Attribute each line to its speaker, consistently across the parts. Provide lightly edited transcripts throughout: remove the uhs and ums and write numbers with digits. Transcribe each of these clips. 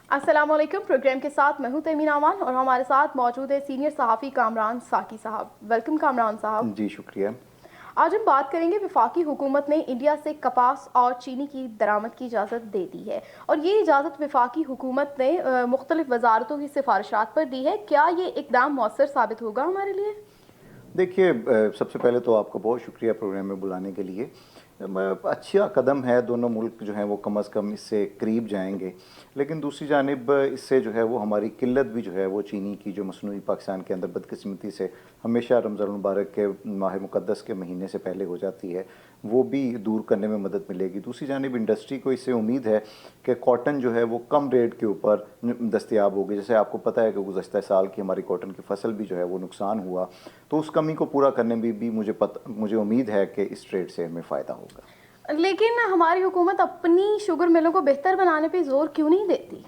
Speaker 1: अस्सलाम वालेकुम। प्रोग्राम के साथ मैं हूं तमीना अमान और हमारे साथ मौजूद है सीनियर सहाफ़ी कामरान साकी साहब। वेलकम कामरान साहब।
Speaker 2: जी शुक्रिया।
Speaker 1: आज हम बात करेंगे, वफाकी हुकूमत ने इंडिया से कपास और चीनी की दरामद की इजाज़त दे दी है और ये इजाज़त वफाकी हुकूमत ने मुख्तलिफ वजारतों की सिफारिशात पर दी है। क्या ये इकदाम मौसर साबित होगा हमारे लिए?
Speaker 2: देखिए, सबसे पहले तो आपका बहुत शुक्रिया प्रोग्राम में बुलाने के लिए। अच्छा कदम है, दोनों मुल्क जो हैं वो कम अज़ कम इससे करीब जाएंगे। लेकिन दूसरी जानिब इससे जो है वो हमारी किल्लत भी जो है वो चीनी की जो मसनूई पाकिस्तान के अंदर बदकिस्मती से हमेशा रमज़ान मुबारक के माह मुक़द्दस के महीने से पहले हो जाती है, वो भी दूर करने में मदद मिलेगी। दूसरी जानिब इंडस्ट्री को इससे उम्मीद है कि कॉटन जो है वो कम रेट के ऊपर दस्तियाब होगी। जैसे आपको पता है कि गुज़श्ता साल की हमारी कॉटन की फसल भी जो है वो नुकसान हुआ, तो उस कमी को पूरा करने में भी मुझे उम्मीद है कि इस ट्रेड से हमें फ़ायदा होगा।
Speaker 1: लेकिन हमारी हुकूमत अपनी शुगर मिलों को बेहतर बनाने पर जोर क्यों नहीं देती?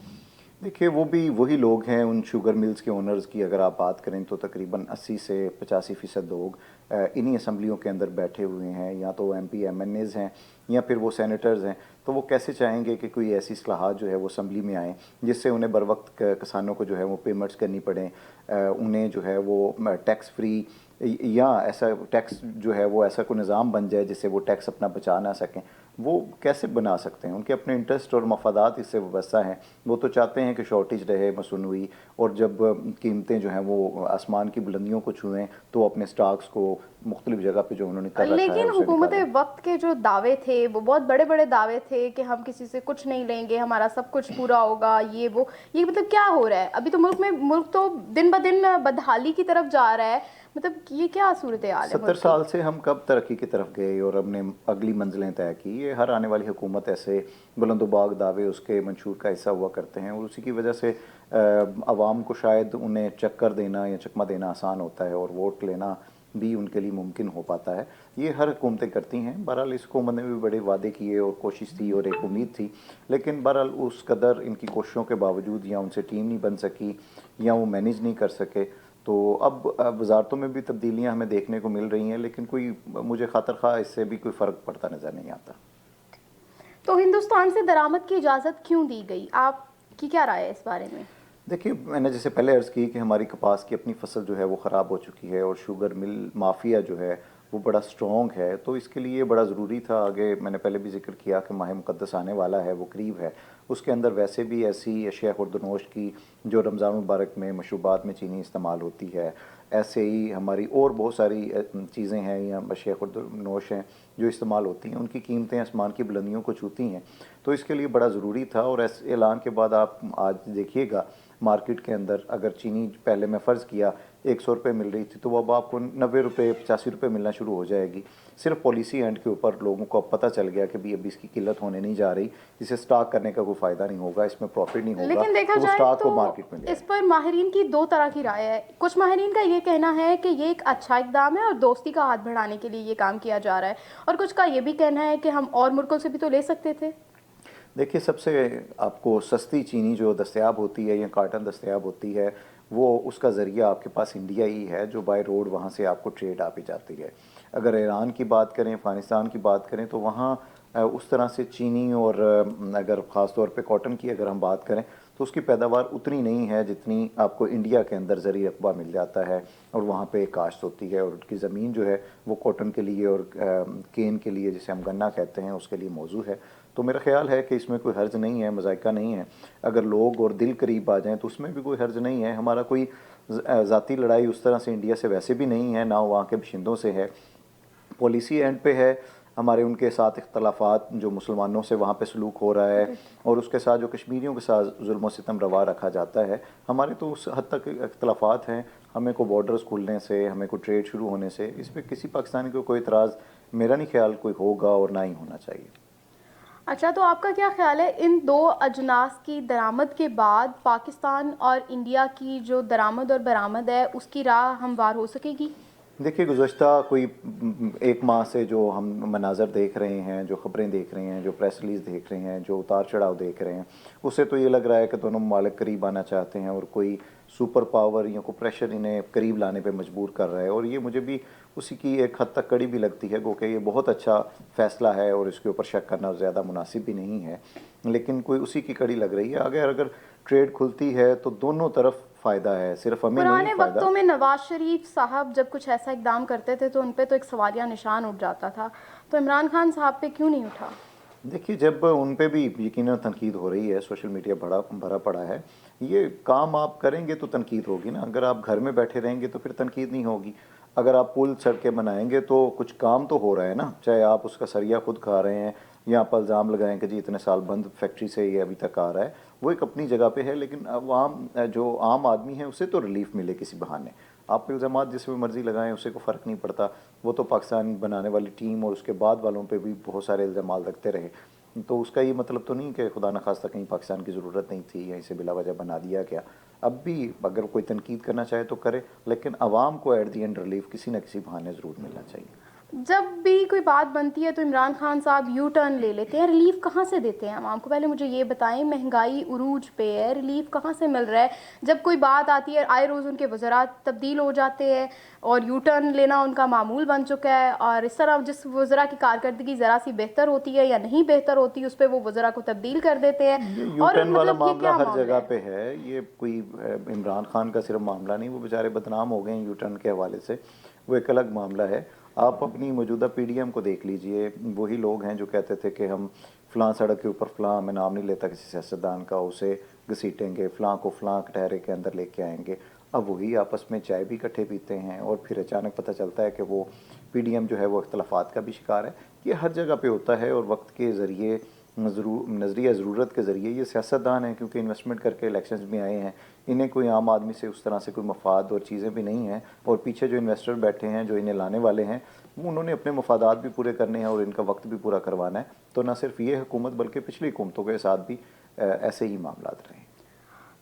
Speaker 2: देखिए, वो भी वही लोग हैं, उन शुगर मिल्स के ओनर्स की अगर आप बात करें तो तकरीबन 80 से 85% लोग इन्हीं असम्बलियों के अंदर बैठे हुए हैं, या तो MP MNAs हैं या फिर वो सेनेटर्स हैं। तो वो कैसे चाहेंगे कि कोई ऐसी इस्लाहात जो है वो असम्बली में आएँ जिससे उन्हें बर वक्त किसानों को जो है वो पेमेंट्स करनी पड़ें, उन्हें जो है वो टैक्स फ्री या ऐसा टैक्स जो है वो ऐसा कोई निज़ाम बन जाए जिससे वो टैक्स अपना बचा ना सकें। वो कैसे बना सकते हैं? उनके अपने इंटरेस्ट और मफादात इससे वाबस्ता हैं। वो तो चाहते हैं कि शॉर्टेज रहे मसनूई, और जब कीमतें जो हैं वो आसमान की बुलंदियों को छुएँ तो अपने स्टॉक्स को मुख्तलिफ जगह पे जो उन्होंने कर रखा है
Speaker 1: लेकिन
Speaker 2: उसे
Speaker 1: हुकूमत
Speaker 2: निकालें।
Speaker 1: वक्त के जो दावे थे वो बहुत बड़े बड़े दावे थे कि हम किसी से कुछ नहीं लेंगे, हमारा सब कुछ पूरा होगा, ये वो। ये मतलब क्या हो रहा है अभी? तो मुल्क तो दिन ब दिन बदहाली की तरफ जा रहा है। मतलब ये क्या सूरत हाल है
Speaker 2: 70
Speaker 1: मुल्क की?
Speaker 2: साल से हम कब तरक्की की तरफ गए और हमने अगली मंजिलें तय की? ये हर आने वाली हुकूमत ऐसे बुलंदोबाग दावे उसके मंशूर का हिस्सा हुआ करते हैं, और उसी की वजह से अवाम को शायद उन्हें चक्कर देना या चकमा देना आसान होता है और वोट लेना भी उनके लिए मुमकिन हो पाता है। ये हर हुकूमतें करती हैं। बहरहाल इस हुकूमत ने भी बड़े वादे किए और कोशिश थी और एक उम्मीद थी, लेकिन बहरहाल उस कदर इनकी कोशिशों के बावजूद या उनसे टीम नहीं बन सकी या वो मैनेज नहीं कर सके। तो अब वजारतों में भी तब्दीलियां हमें देखने को मिल रही हैं, लेकिन कोई मुझे खातर खा इससे भी कोई फ़र्क पड़ता नज़र नहीं आता।
Speaker 1: तो हिंदुस्तान से दरामद की इजाज़त क्यों दी गई? आपकी क्या राय है इस बारे में?
Speaker 2: देखिए, मैंने जैसे पहले अर्ज़ की कि हमारी कपास की अपनी फसल जो है वो ख़राब हो चुकी है और शुगर मिल माफिया जो है वो बड़ा स्ट्रॉन्ग है, तो इसके लिए बड़ा ज़रूरी था। आगे मैंने पहले भी जिक्र किया कि माह मुक़द्दस आने वाला है, वो करीब है। उसके अंदर वैसे भी ऐसी अशिया खुर्दनोश की जो रमज़ान मुबारक में मशरूबात में चीनी इस्तेमाल होती है, ऐसे ही हमारी और बहुत सारी चीज़ें हैं या अशिया खुर्दनोश हैं जो इस्तेमाल होती हैं, उनकी कीमतें आसमान की बुलंदियों को छूती हैं। तो इसके लिए बड़ा ज़रूरी था, और ऐसे ऐलान के बाद आप आज देखिएगा मार्केट के अंदर अगर चीनी पहले मैं फ़र्ज़ किया 100 रुपये मिल रही थी, तो अब आपको 90 रुपये 85 रुपये मिलना शुरू हो जाएगी। सिर्फ पॉलिसी एंड के ऊपर लोगों को अब पता चल गया कि भी अभी इसकी किल्लत होने नहीं जा रही, इसे स्टॉक करने का कोई फ़ायदा नहीं होगा, इसमें प्रॉफिट नहीं होगा,
Speaker 1: लेकिन देखा
Speaker 2: तो वो
Speaker 1: जाए
Speaker 2: स्टॉक
Speaker 1: तो
Speaker 2: को मार्केट में ले
Speaker 1: इस
Speaker 2: आए।
Speaker 1: पर माहिरीन की दो तरह की राय है। कुछ माहिरीन का ये कहना है कि ये एक अच्छा इकदाम है और दोस्ती का हाथ बढ़ाने के लिए ये काम किया जा रहा है, और कुछ का ये भी कहना है कि हम और मुल्कों से भी तो ले सकते थे।
Speaker 2: देखिए, सबसे आपको सस्ती चीनी जो दस्तयाब होती है या कार्टन दस्तयाब होती है, वो उसका ज़रिया आपके पास इंडिया ही है, जो बाय रोड वहाँ से आपको ट्रेड आप ही जाती है। अगर ईरान की बात करें, अफ़गानिस्तान की बात करें, तो वहाँ उस तरह से चीनी और अगर ख़ास तौर पे कॉटन की अगर हम बात करें तो उसकी पैदावार उतनी नहीं है जितनी आपको इंडिया के अंदर ज़री रकबा मिल जाता है, और वहाँ पे काश्त होती है, और उनकी ज़मीन जो है वो कॉटन के लिए और केन के लिए, जिसे हम गन्ना कहते हैं, उसके लिए मौजू है। तो मेरा ख़्याल है कि इसमें कोई हर्ज नहीं है, मज़ाइका नहीं है। अगर लोग और दिल करीब आ जाएँ तो उसमें भी कोई हर्ज नहीं है। हमारा कोई ज़ाती लड़ाई उस तरह से इंडिया से वैसे भी नहीं है, ना वहाँ के बाशिंदों से है। पॉलिसी एंड पे है, हमारे उनके साथ इख्तलाफात जो मुसलमानों से वहाँ पे सलूक हो रहा है, और उसके साथ जो कश्मीरियों के साथ जुल्म और सितम रवा रखा जाता है, हमारे तो उस हद तक इख्तलाफात हैं। हमें को बॉर्डर्स खुलने से, हमें को ट्रेड शुरू होने से, इस पर किसी पाकिस्तानी को कोई इतराज़ मेरा नहीं ख्याल कोई होगा, और ना ही होना चाहिए।
Speaker 1: अच्छा, तो आपका क्या ख्याल है इन दो अजनास की दरामद के बाद पाकिस्तान और इंडिया की जो दरामद और बरामद है उसकी राह हमवार हो सकेगी?
Speaker 2: देखिए गुज़श्ता कोई एक माह से जो हम मनाज़र देख रहे हैं, जो ख़बरें देख रहे हैं, जो प्रेस रिलीज़ देख रहे हैं, जो उतार चढ़ाव देख रहे हैं, उससे तो ये लग रहा है कि दोनों ममालिक करीब आना चाहते हैं और कोई सुपर पावर या कोई प्रेशर इन्हें करीब लाने पे मजबूर कर रहा है। और ये मुझे भी उसी की एक हद तक कड़ी भी लगती है, गो कि ये बहुत अच्छा फ़ैसला है और इसके ऊपर शक करना ज़्यादा मुनासिब भी नहीं है, लेकिन कोई उसी की कड़ी लग रही है। अगर ट्रेड खुलती है तो दोनों तरफ फ़ायदा है, सिर्फ हमें नहीं
Speaker 1: पुराने
Speaker 2: फ़ायदा।
Speaker 1: वक्तों में नवाज शरीफ साहब जब कुछ ऐसा इकदाम करते थे तो उन पे तो एक सवालिया निशान उठ जाता था, तो इमरान खान साहब पे क्यों नहीं उठा?
Speaker 2: देखिए, जब उन पे भी यकीनन तनकीद हो रही है, सोशल मीडिया बड़ा भरा पड़ा है। ये काम आप करेंगे तो तनकीद होगी ना, अगर आप घर में बैठे रहेंगे तो फिर तनकीद नहीं होगी। अगर आप पुल सड़कें बनाएंगे तो कुछ काम तो हो रहा है ना, चाहे आप उसका सरिया खुद खा रहे हैं या आप इल्ज़ाम लगाएं कि जी इतने साल बंद फैक्ट्री से ये अभी तक आ रहा है, वो एक अपनी जगह पे है। लेकिन अवाम जो आम आदमी है उसे तो रिलीफ मिले किसी बहाने। आप इल्ज़ाम जिस पे मर्ज़ी लगाएं, उसे को फ़र्क नहीं पड़ता। वो तो पाकिस्तान बनाने वाली टीम और उसके बाद वालों पे भी बहुत सारे इल्ज़ाम लगते रहे। तो उसका ये मतलब तो नहीं कि खुदा न खास्ता कहीं पाकिस्तान की ज़रूरत नहीं थी या इसे बिला वजह बना दिया गया। अब भी अगर कोई तनकीद करना चाहे तो करे, लेकिन आवाम को एट दी एंड रिलीफ किसी न किसी बहाने ज़रूर मिलना चाहिए।
Speaker 1: जब भी कोई बात बनती है तो इमरान खान साहब यू टर्न ले लेते हैं, रिलीफ कहाँ से देते हैं आवाम को? पहले मुझे ये बताएं, महंगाई उरूज पे है, रिलीफ कहाँ से मिल रहा है? जब कोई बात आती है आए रोज़ उनके वज़रा तब्दील हो जाते हैं और यू टर्न लेना उनका मामूल बन चुका है, और इस तरह जिस वज़रा की कारकर्दगी ज़रा सी बेहतर होती है या नहीं बेहतर होती उस पर वो वज़रा को तब्दील कर देते हैं।
Speaker 2: ये यू
Speaker 1: और
Speaker 2: टर्न वाला
Speaker 1: मतलब ये
Speaker 2: मामला
Speaker 1: क्या
Speaker 2: हर
Speaker 1: मामला
Speaker 2: जगह
Speaker 1: है?
Speaker 2: पे है। ये कोई इमरान खान का सिर्फ मामला नहीं, वो बेचारे बदनाम हो गए हैं यू टर्न के हवाले से, वो एक अलग मामला है। आप अपनी मौजूदा पीडीएम को देख लीजिए, वही लोग हैं जो कहते थे कि हम फ़लाँ सड़क के ऊपर फ़लाँ, मैं नाम नहीं लेता किसी सियासतदान का, उसे घसीटेंगे, फ़लाँ को फ़लाँ कटहरे के अंदर लेके आएंगे। अब वही आपस में चाय भी इकट्ठे पीते हैं और फिर अचानक पता चलता है कि वो पीडीएम जो है वो इख्तलाफात का भी शिकार है। ये हर जगह पे होता है और वक्त के ज़रिए नज़रिया ज़रूरत के ज़रिए ये सियासतदान हैं, क्योंकि इन्वेस्टमेंट करके इलेक्शंस में आए हैं। इन्हें कोई आम आदमी से उस तरह से कोई मफाद और चीज़ें भी नहीं हैं, और पीछे जो इन्वेस्टर बैठे हैं जो इन्हें लाने वाले हैं, वो उन्होंने अपने मफादात भी पूरे करने हैं और इनका वक्त भी पूरा करवाना है। तो ना सिर्फ ये हुकूमत बल्कि पिछली हुकूमतों के साथ भी ऐसे ही मामला रहे हैं।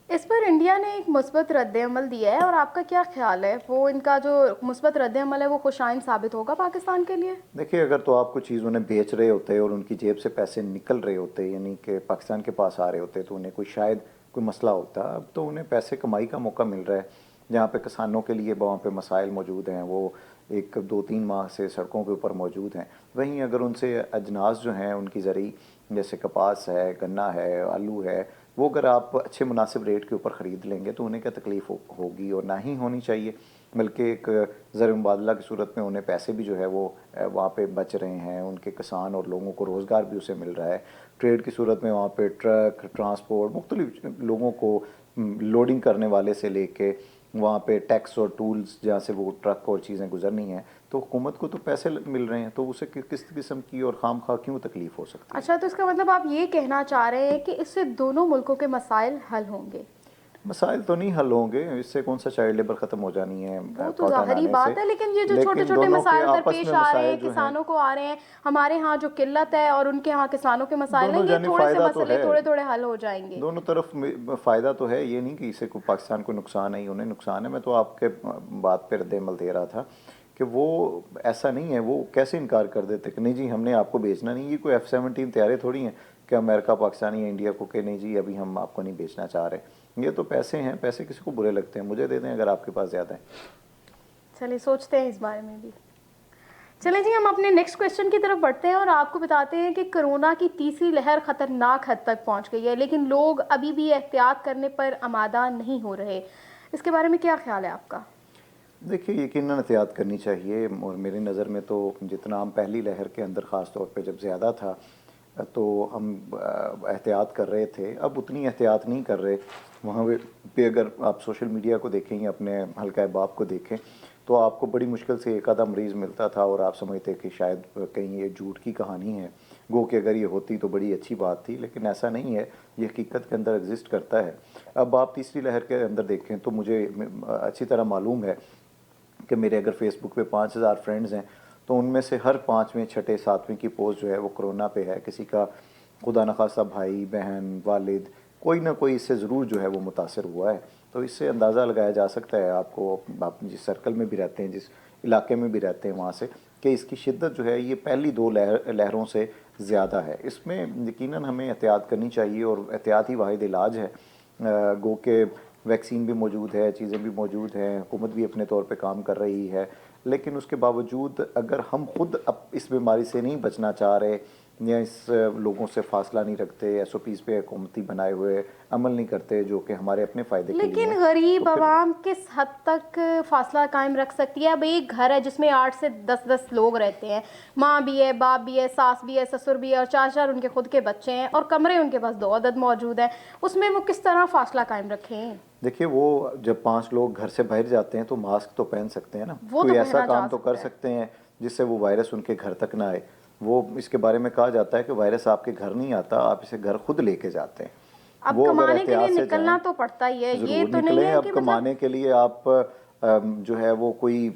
Speaker 1: इस पर इंडिया ने एक मुस्बत रद्द-ए-अमल दिया है, और आपका क्या ख्याल है, वो इनका जो मुस्बत रद्द-ए-अमल है वो खुशाइन साबित होगा पाकिस्तान के लिए?
Speaker 2: देखिए, अगर तो आप कुछ चीज़ उन्हें बेच रहे होते और उनकी जेब से पैसे निकल रहे होते, यानी कि पाकिस्तान के पास आ रहे होते, तो उन्हें शायद कोई मसला होता। अब तो उन्हें पैसे कमाई का मौका मिल रहा है, जहाँ पे किसानों के लिए वहाँ पे मसाइल मौजूद हैं, वो एक 2-3 माह से सड़कों के ऊपर मौजूद हैं। वहीं अगर उनसे अजनास जो हैं उनकी ज़रिए, जैसे कपास है, गन्ना है, आलू है, वो अगर आप अच्छे मुनासिब रेट के ऊपर ख़रीद लेंगे तो उन्हें क्या तकलीफ़ होगी, और ना ही होनी चाहिए। बल्कि एक ज़र मुबादला की सूरत में उन्हें पैसे भी जो है वो वहाँ पे बच रहे हैं, उनके किसान और लोगों को रोज़गार भी उसे मिल रहा है। ट्रेड की सूरत में वहाँ पे ट्रक, ट्रांसपोर्ट, मुख्तलिफ लोगों को लोडिंग करने वाले से लेके वहाँ पे टैक्स और टूल्स जहाँ से वो ट्रक और चीज़ें गुजरनी हैं, तो हुकूमत को तो पैसे मिल रहे हैं, तो उसे किस किस्म की और खामखा क्यों तकलीफ़ हो सकती है।
Speaker 1: अच्छा, तो इसका मतलब आप ये कहना चाह रहे हैं कि इससे दोनों मुल्कों के मसाइल हल होंगे?
Speaker 2: मसाइल तो नहीं हल होंगे, इससे कौन सा चाइल्ड लेबर ख़त्म हो जानी है
Speaker 1: वो तो
Speaker 2: कॉटन
Speaker 1: ज़ाहिरी
Speaker 2: आने से,
Speaker 1: बात है, लेकिन ये जो
Speaker 2: लेकिन
Speaker 1: छोटे-छोटे
Speaker 2: दोनों के
Speaker 1: मसाइल
Speaker 2: आपस
Speaker 1: दरपेश
Speaker 2: में
Speaker 1: आ रहे
Speaker 2: मसाइल
Speaker 1: हैं,
Speaker 2: जो हैं,
Speaker 1: किसानों को आ रहे हैं, हमारे यहाँ जो किल्लत है और उनके यहाँ किसानों के मसाइल हैं,
Speaker 2: दोनों
Speaker 1: ये
Speaker 2: जाने
Speaker 1: थोड़े से
Speaker 2: फ़ायदा तो
Speaker 1: मसले
Speaker 2: है।
Speaker 1: थोड़े-थोड़े हल हो जाएंगे।
Speaker 2: दोनों तरफ फ़ायदा तो है, ये नहीं कि इसे को पाकिस्तान को नुकसान है, उन्हें नुकसान है। मैं तो आपके बात पे रद्द-ए-अमल दे रहा था कि वो ऐसा नहीं है, वो कैसे इनकार कर देते कि नहीं जी हमने आपको बेचना नहीं। ये कोई F-17 तैयारे थोड़ी हैं कि अमेरिका पाकिस्तान या इंडिया को कि नहीं जी अभी हम आपको नहीं बेचना चाह रहे। ये तो पैसे हैं, पैसे किसी को बुरे लगते हैं, मुझे दे दें अगर आपके पास ज़्यादा है।
Speaker 1: चलिए सोचते हैं इस बारे में भी। चलें जी, हम अपने नेक्स्ट क्वेश्चन की तरफ बढ़ते हैं और आपको बताते हैं कि कोरोना की तीसरी लहर ख़तरनाक हद तक पहुंच गई है, लेकिन लोग अभी भी एहतियात करने पर आमादा नहीं हो रहे। इसके बारे में क्या ख्याल है आपका?
Speaker 2: देखिए, यकीनन एहतियात करनी चाहिए, और मेरी नज़र में तो जितना हम पहली लहर के अंदर ख़ास तौर पे जब ज़्यादा था तो हम एहतियात कर रहे थे, अब उतनी एहतियात नहीं कर रहे। वहाँ पे अगर आप सोशल मीडिया को देखें या अपने हल्का अहबाब को देखें तो आपको बड़ी मुश्किल से एक आधा मरीज़ मिलता था और आप समझते कि शायद कहीं ये झूठ की कहानी है। गो कि अगर ये होती तो बड़ी अच्छी बात थी, लेकिन ऐसा नहीं है, ये हकीकत के अंदर एग्जिस्ट करता है। अब आप तीसरी लहर के अंदर देखें तो मुझे अच्छी तरह मालूम है कि मेरे अगर फेसबुक पे 5000 फ्रेंड्स हैं तो उनमें से हर 5वें, 6ठे, 7वें की पोस्ट जो है वो कोरोना पे है। किसी का खुदा न खास्ता भाई, बहन, वालिद, कोई ना कोई इससे ज़रूर जो है वो मुतासर हुआ है। तो इससे अंदाज़ा लगाया जा सकता है, आपको आप जिस सर्कल में भी रहते हैं, जिस इलाके में भी रहते हैं वहाँ से, कि इसकी शिद्दत जो है ये पहली 2 लहरों से ज़्यादा है। इसमें यकीनन हमें एहतियात करनी चाहिए और एहतियात ही वाहिद इलाज है। गो के वैक्सीन भी मौजूद है, चीज़ें भी मौजूद हैं, हुकूमत भी अपने तौर पे काम कर रही है, लेकिन उसके बावजूद अगर हम खुद अब इस बीमारी से नहीं बचना चाह रहे या इस लोगों से फासला नहीं रखते, SOPs पे हुकूमती बनाए हुए अमल नहीं करते जो कि हमारे अपने फ़ायदे के लिए
Speaker 1: लेकिन
Speaker 2: हैं,
Speaker 1: गरीब
Speaker 2: तो फिर
Speaker 1: आवाम किस हद तक फासला कायम रख सकती है? अब एक घर है जिसमें 8 से 10 लोग रहते हैं, माँ भी है, बाप भी है, सास भी है, ससुर भी है और 4 उनके खुद के बच्चे हैं और कमरे उनके पास 2 अदद मौजूद हैं, उसमें वो किस तरह फासला कायम रखें?
Speaker 2: देखिए, वो जब 5 लोग घर से बाहर जाते हैं तो मास्क तो पहन सकते हैं ना,
Speaker 1: वो
Speaker 2: कोई
Speaker 1: तो
Speaker 2: ऐसा
Speaker 1: पहना जा
Speaker 2: काम तो कर
Speaker 1: सकता है।
Speaker 2: सकते हैं जिससे वो वायरस उनके घर तक ना आए। वो इसके बारे में कहा जाता है कि वायरस आपके घर नहीं आता, आप इसे घर खुद लेके जाते हैं।
Speaker 1: अब
Speaker 2: वो अगर
Speaker 1: कमाने के लिए
Speaker 2: एहतियात से
Speaker 1: निकलना
Speaker 2: जाएं,
Speaker 1: तो पड़ता ही है, ये
Speaker 2: ज़रूर
Speaker 1: तो नहीं
Speaker 2: निकलें।
Speaker 1: है
Speaker 2: अब
Speaker 1: कि मतलब
Speaker 2: कमाने के लिए आप जो है वो कोई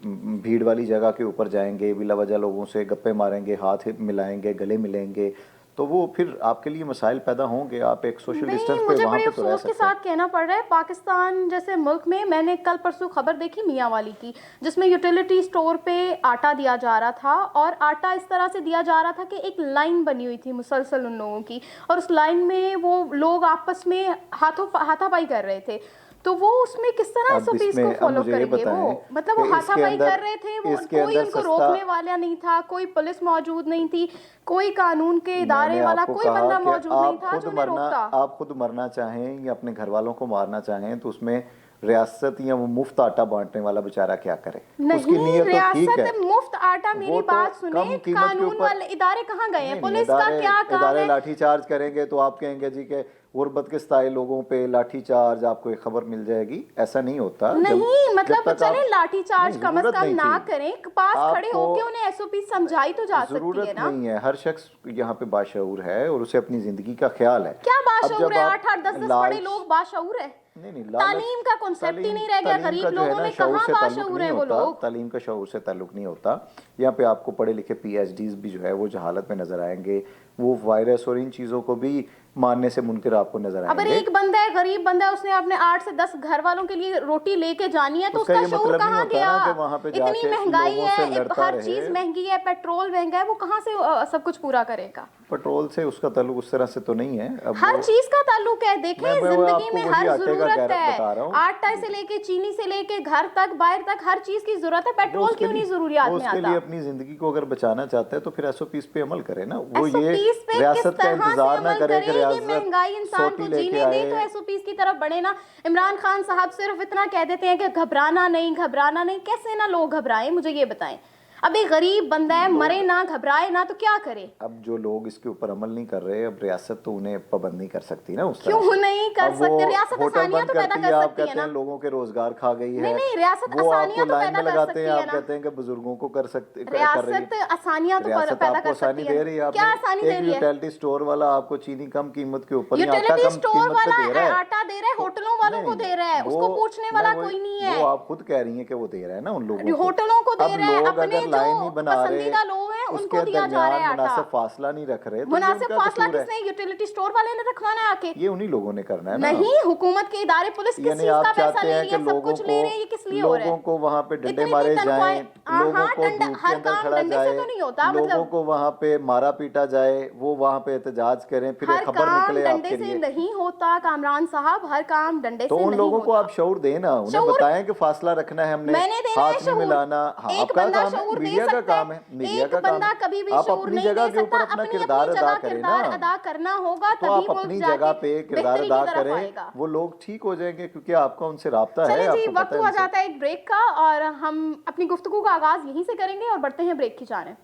Speaker 2: भीड़ वाली जगह के ऊपर जाएंगे, बिला वजह लोगों से गप्पे मारेंगे, हाथ मिलाएंगे, गले मिलेंगे, तो वो फिर आपके लिए मसाइल पैदा होंगे। आप एक सोशल डिस्टेंस
Speaker 1: नहीं,
Speaker 2: पे
Speaker 1: मुझे
Speaker 2: वहाँ
Speaker 1: बड़े
Speaker 2: पे तो रह
Speaker 1: अफसोस के
Speaker 2: सकते हैं।
Speaker 1: साथ कहना पड़ रहा है, पाकिस्तान जैसे मुल्क में मैंने कल परसों खबर देखी मियाँ वाली की, जिसमें यूटिलिटी स्टोर पे आटा दिया जा रहा था और आटा इस तरह से दिया जा रहा था कि एक लाइन बनी हुई थी मुसलसल उन लोगों की और उस लाइन में वो लोग आपस में हाथापाई कर रहे थे। तो वो उसमें किस तरह
Speaker 2: अब
Speaker 1: एसओपीज को
Speaker 2: इसमें अब
Speaker 1: फॉलो
Speaker 2: मुझे ये
Speaker 1: करेंगे? वो
Speaker 2: बताएं
Speaker 1: मतलब वो
Speaker 2: कि
Speaker 1: हाथापाई कर रहे थे, वो
Speaker 2: इसके
Speaker 1: कोई
Speaker 2: अंदर
Speaker 1: उनको
Speaker 2: सस्ता,
Speaker 1: रोकने वाला नहीं था, कोई पुलिस मौजूद नहीं थी, कोई कानून के
Speaker 2: मैंने
Speaker 1: इदारे वाला
Speaker 2: आपको
Speaker 1: कोई
Speaker 2: कहा
Speaker 1: बंदा
Speaker 2: कि
Speaker 1: मौजूद नहीं था जो उन्हें रोकता।
Speaker 2: आप खुद मरना चाहें या अपने घर वालों को मारना चाहें तो उसमें रियासत या वो मुफ्त आटा बांटने वाला बेचारा क्या करे? उसकी
Speaker 1: नहीं,
Speaker 2: नीयत तो ठीक
Speaker 1: रियासत
Speaker 2: है,
Speaker 1: मुफ्त आटा, मेरी
Speaker 2: वो तो
Speaker 1: बात सुने,
Speaker 2: कम कीमत के
Speaker 1: कानून
Speaker 2: ऊपर।
Speaker 1: वाले इदारे कहाँ गए हैं?
Speaker 2: नहीं नहीं,
Speaker 1: पुलिस का
Speaker 2: इदारे
Speaker 1: क्या काम
Speaker 2: इदारे
Speaker 1: है?
Speaker 2: लाठी चार्ज करेंगे तो आप कहेंगे जी के गुर्बत के सताए लोगों पे लाठी चार्ज, आपको एक खबर मिल जाएगी। ऐसा नहीं होता। जब
Speaker 1: नहीं,
Speaker 2: जब
Speaker 1: मतलब
Speaker 2: तक
Speaker 1: चले
Speaker 2: आप,
Speaker 1: लाठीचार्ज
Speaker 2: नहीं
Speaker 1: कम से
Speaker 2: जरूरत
Speaker 1: कम
Speaker 2: नहीं
Speaker 1: ना
Speaker 2: थी
Speaker 1: करें, पास खड़े
Speaker 2: आपको,
Speaker 1: होके उन्हें एसओपी समझाई तो जा सकती है
Speaker 2: ज़रूरत
Speaker 1: ना।
Speaker 2: नहीं है। हर शख्स यहाँ पे बाशऊर है और उसे अपनी ज़िंदगी का ख्याल है।
Speaker 1: क्या
Speaker 2: अब
Speaker 1: बाशऊर
Speaker 2: जब
Speaker 1: है?
Speaker 2: आप
Speaker 1: 8-8 10-10 पढ़े
Speaker 2: लालच,
Speaker 1: लोग बाशऊर है?
Speaker 2: नहीं लालच,
Speaker 1: तालीम का कॉन्सेप्ट ही
Speaker 2: तालीम
Speaker 1: नहीं रह गया,
Speaker 2: तालीम का
Speaker 1: गरीब
Speaker 2: जो है
Speaker 1: लोगों
Speaker 2: ना
Speaker 1: में
Speaker 2: शऊर
Speaker 1: कहाँ
Speaker 2: से ताल्लुक
Speaker 1: बाशऊर
Speaker 2: नहीं
Speaker 1: है वो
Speaker 2: होता,
Speaker 1: लोग?
Speaker 2: तालीम का शऊर से ताल्लुक नहीं होता। यहाँ पे आपको पढ़े लिखे PhDs भी जो है वो जहालत में नजर आएंगे, वो वायरस और इन चीज़ों को भी मानने से मुनकर आपको नजर
Speaker 1: अगर
Speaker 2: आएंगे।
Speaker 1: एक बंदा है, गरीब बंदा है, उसने अपने 8 से 10 घर वालों के लिए रोटी लेके जानी है तो
Speaker 2: उसका
Speaker 1: उसका
Speaker 2: ये
Speaker 1: शऊर
Speaker 2: मतलब नहीं
Speaker 1: कहाँ
Speaker 2: होता
Speaker 1: गया?
Speaker 2: ना कि वहाँ पे
Speaker 1: इतनी
Speaker 2: जाके
Speaker 1: महंगाई
Speaker 2: लोगों से
Speaker 1: है,
Speaker 2: लड़ता
Speaker 1: हर
Speaker 2: रहे।
Speaker 1: चीज महंगी है, पेट्रोल महंगा है, वो कहाँ से सब कुछ पूरा करेगा?
Speaker 2: पेट्रोल से उसका ताल्लुक उस तरह से तो नहीं है। अब
Speaker 1: हर
Speaker 2: वो
Speaker 1: चीज का ताल्लुक है, देखें
Speaker 2: मैं
Speaker 1: जिंदगी
Speaker 2: आपको
Speaker 1: में
Speaker 2: वही
Speaker 1: हर
Speaker 2: आटे का
Speaker 1: जरूरत है,
Speaker 2: बता रहा हूँ।
Speaker 1: आटा से लेके चीनी से लेके घर तक बाहर तक हर चीज की जरूरत है,
Speaker 2: वो
Speaker 1: पेट्रोल
Speaker 2: उसके
Speaker 1: क्यों नहीं
Speaker 2: लिए
Speaker 1: जरूरियात
Speaker 2: वो
Speaker 1: में
Speaker 2: उसके
Speaker 1: आता?
Speaker 2: लिए अपनी जिंदगी को अगर बचाना चाहता है तो फिर SOPs पे अमल करे ना। वो ये
Speaker 1: एसओपीज पे किस
Speaker 2: रियासत का
Speaker 1: तरह से
Speaker 2: इंतजार ना
Speaker 1: अमल
Speaker 2: करे
Speaker 1: करे?
Speaker 2: कि
Speaker 1: ये
Speaker 2: रियासत
Speaker 1: महंगाई इंसान को
Speaker 2: सोटी लेके
Speaker 1: जीने दे तो
Speaker 2: आए।
Speaker 1: एसओपीज की तरफ बढ़े ना। इमरान खान साहब सिर्फ इतना कह देते हैं कि घबराना नहीं, घबराना नहीं। कैसे ना लोग घबराएं, मुझे ये बताएं। अब एक गरीब बंदा है, मरे
Speaker 2: लोग,
Speaker 1: ना, घबराए ना, तो क्या करे?
Speaker 2: अब जो लोग इसके ऊपर अमल नहीं कर रहे, अब रियासत तो उन्हें पाबंद नहीं कर सकती ना उस तरह
Speaker 1: क्यों
Speaker 2: से।
Speaker 1: नहीं कर
Speaker 2: अब वो
Speaker 1: सकते? रियासत
Speaker 2: होटल
Speaker 1: आसानियां
Speaker 2: बंद
Speaker 1: तो पैदा
Speaker 2: करती है,
Speaker 1: कर
Speaker 2: आप
Speaker 1: सकती है
Speaker 2: कहते हैं
Speaker 1: ना।
Speaker 2: लोगों के रोजगार खा गई
Speaker 1: नहीं
Speaker 2: है।
Speaker 1: नहीं, रियासत
Speaker 2: वो आपको
Speaker 1: आसानियां तो
Speaker 2: लाइन
Speaker 1: पैदा
Speaker 2: में
Speaker 1: कर
Speaker 2: लगाते
Speaker 1: सकती
Speaker 2: हैं,
Speaker 1: है
Speaker 2: आप
Speaker 1: ना।
Speaker 2: कहते हैं कि बुजुर्गों को कर रही है।
Speaker 1: रियासत आसानियां तो
Speaker 2: रियासत
Speaker 1: पैदा
Speaker 2: आपको
Speaker 1: कर सकती
Speaker 2: आसानी
Speaker 1: है
Speaker 2: दे
Speaker 1: ना।
Speaker 2: रही है।
Speaker 1: क्या
Speaker 2: आपने
Speaker 1: आसानी दे
Speaker 2: एक
Speaker 1: रही है?
Speaker 2: यूटिलिटी स्टोर वाला आपको चीनी कम कीमत के ऊपर नहीं, आटा
Speaker 1: यूटिलिटी
Speaker 2: कम
Speaker 1: स्टोर
Speaker 2: कीमत पे
Speaker 1: वाला
Speaker 2: दे रहा है।
Speaker 1: आटा दे रहा है, होटलों वालों
Speaker 2: नहीं
Speaker 1: को दे रहा है,
Speaker 2: वो
Speaker 1: उसको पूछने
Speaker 2: मैं
Speaker 1: वाला
Speaker 2: वो
Speaker 1: कोई नहीं है।
Speaker 2: वो आप खुद कह रही हैं कि वो दे रहा है ना उन लोगों को।
Speaker 1: होटलों को दे
Speaker 2: अब
Speaker 1: रहा है,
Speaker 2: लोग
Speaker 1: अपने
Speaker 2: अगर
Speaker 1: जो
Speaker 2: लाइन नहीं बना रहे,
Speaker 1: पसंदीदा लोग हैं उनको
Speaker 2: उसके
Speaker 1: दिया जा रहा
Speaker 2: दरमियान
Speaker 1: है आटा।
Speaker 2: मुनासिब फासला नहीं रख रहे, तो ये
Speaker 1: मुनासिब
Speaker 2: उनका
Speaker 1: फासला
Speaker 2: कसूर है।
Speaker 1: किसने? यूटिलिटी स्टोर वाले ने रखवाना है आके?
Speaker 2: ये उन्हीं लोगों ने करना है ना।
Speaker 1: नहीं, हुकूमत के इदारे, पुलिस किस
Speaker 2: यानी
Speaker 1: चीज
Speaker 2: आप
Speaker 1: का पैसा
Speaker 2: चाहते
Speaker 1: ले
Speaker 2: हैं
Speaker 1: रही
Speaker 2: कि
Speaker 1: है? सब कुछ ले रहे हैं, ये किस लिए हो रहा
Speaker 2: लोगों
Speaker 1: है?
Speaker 2: को वहाँ पे डंडे
Speaker 1: इतनी
Speaker 2: मारे
Speaker 1: तनख्वाहें,
Speaker 2: जाएं, लोगों को धूप के
Speaker 1: हर
Speaker 2: अंदर
Speaker 1: काम
Speaker 2: खड़ा
Speaker 1: डंडे से
Speaker 2: जाए,
Speaker 1: तो नहीं होता।
Speaker 2: लोगों
Speaker 1: मतलब
Speaker 2: को वहाँ पे मारा पीटा जाए, वो वहाँ पे एहतजाज करें, फिर एक
Speaker 1: हर
Speaker 2: खबर
Speaker 1: काम
Speaker 2: निकले
Speaker 1: डंडे
Speaker 2: आपके
Speaker 1: से
Speaker 2: लिए।
Speaker 1: नहीं होता कामरान साहब, हर काम डंडे
Speaker 2: तो
Speaker 1: से
Speaker 2: उन
Speaker 1: नहीं
Speaker 2: लोगों को
Speaker 1: होता।
Speaker 2: आप शऊर दें ना, उन्हें
Speaker 1: शऊर
Speaker 2: बताएं कि फासला रखना है, हमने
Speaker 1: मैंने देना है
Speaker 2: हाथ में
Speaker 1: शऊर।
Speaker 2: मिलाना। हाँ,
Speaker 1: एक
Speaker 2: आपका
Speaker 1: बंदा
Speaker 2: काम है,
Speaker 1: शऊर दे
Speaker 2: मीडिया का
Speaker 1: सकता
Speaker 2: काम
Speaker 1: है,
Speaker 2: है, मीडिया
Speaker 1: एक
Speaker 2: का काम
Speaker 1: बंदा
Speaker 2: है।
Speaker 1: कभी भी
Speaker 2: आप
Speaker 1: शऊर
Speaker 2: अपनी
Speaker 1: नहीं
Speaker 2: जगह
Speaker 1: दे
Speaker 2: के ऊपर
Speaker 1: सकता।
Speaker 2: अपना
Speaker 1: अपनी
Speaker 2: किरदार
Speaker 1: अपनी
Speaker 2: अदा
Speaker 1: जगह
Speaker 2: करें
Speaker 1: किरदार
Speaker 2: ना।
Speaker 1: अदा करना होगा,
Speaker 2: तो
Speaker 1: तभी
Speaker 2: आप
Speaker 1: मुल्क
Speaker 2: अपनी
Speaker 1: जाके
Speaker 2: जगह पे किरदार
Speaker 1: बेहतरी की
Speaker 2: अदा
Speaker 1: तरफ
Speaker 2: करें,
Speaker 1: आएगा।
Speaker 2: वो लोग ठीक हो जाएंगे, क्योंकि आपका उनसे राब्ता है,
Speaker 1: चले जी,
Speaker 2: आपको
Speaker 1: वक्त
Speaker 2: पता है
Speaker 1: हुआ
Speaker 2: उनसे।
Speaker 1: जाता है एक ब्रेक का और हम अपनी गुफ्तगू का आगाज यहीं से करेंगे और बढ़ते हैं ब्रेक की जानिब।